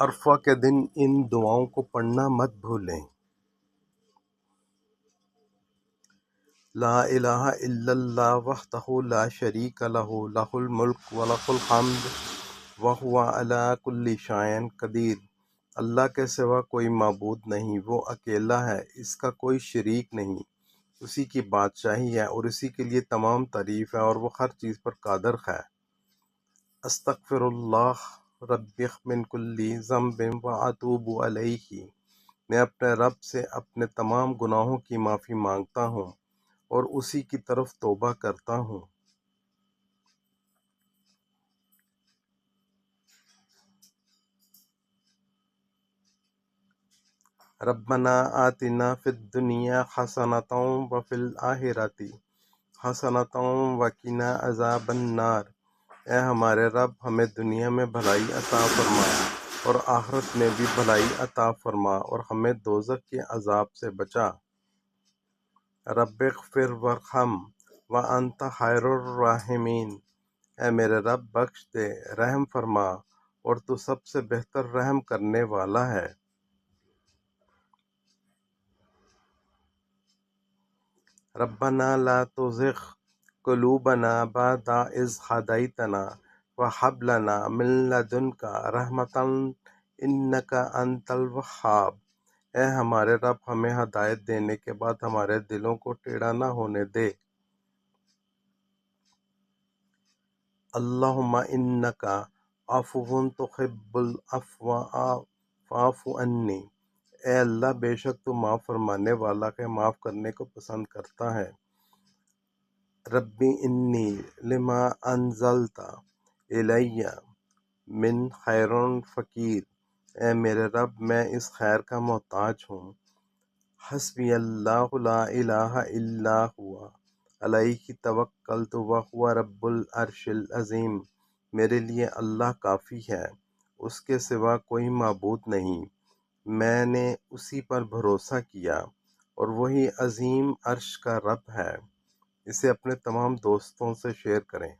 عرفہ کے دن ان دعاؤں کو پڑھنا مت بھولیں۔ لا الہ الا اللہ وحدہ لا شریک لہ لہ الملک ولہ الحمد وہو علی کل شیء قدیر۔ اللہ کے سوا کوئی معبود نہیں، وہ اکیلا ہے، اس کا کوئی شریک نہیں، اسی کی بادشاہی ہے اور اسی کے لیے تمام تعریف ہے اور وہ ہر چیز پر قادر ہے۔ استغفر اللہ ربی من کل ذنب واتوب الیہ۔ میں اپنے رب سے اپنے تمام گناہوں کی معافی مانگتا ہوں اور اسی کی طرف توبہ کرتا ہوں۔ ربنا آتنا فی الدنیا حسنۃ وفی الآخرۃ حسنۃ وقنا عذاب النار۔ اے ہمارے رب، ہمیں دنیا میں بھلائی عطا فرما اور آخرت میں بھی بھلائی عطا فرما اور ہمیں دوزخ کے عذاب سے بچا۔ رب اغفر وارحم وانت خیر الراحمین۔ اے میرے رب، بخش دے، رحم فرما اور تو سب سے بہتر رحم کرنے والا ہے۔ ربنا لا تزغ قلوبنا بعد اذ ہدیتنا وہب لنا من لدنک رحمۃ انک انت الوہاب۔ اے ہمارے رب، ہمیں ہدایت دینے کے بعد ہمارے دلوں کو ٹیڑھا نہ ہونے دے۔ اللہم انک عفو تحب العفو فاعف عنی۔ اے اللہ، بے شک تو معاف فرمانے والا ہے، معاف کرنے کو پسند کرتا ہے۔ ربی انی لما انزلت الی من خیر فقیر۔ اے میرے رب، میں اس خیر کا محتاج ہوں۔ حسبی اللہ لا الہ الا ہوا علیہ توکلت وہو رب العرش العظیم۔ میرے لیے اللہ کافی ہے، اس کے سوا کوئی معبود نہیں، میں نے اسی پر بھروسہ کیا اور وہی عظیم عرش کا رب ہے۔ اسے اپنے تمام دوستوں سے شیئر کریں۔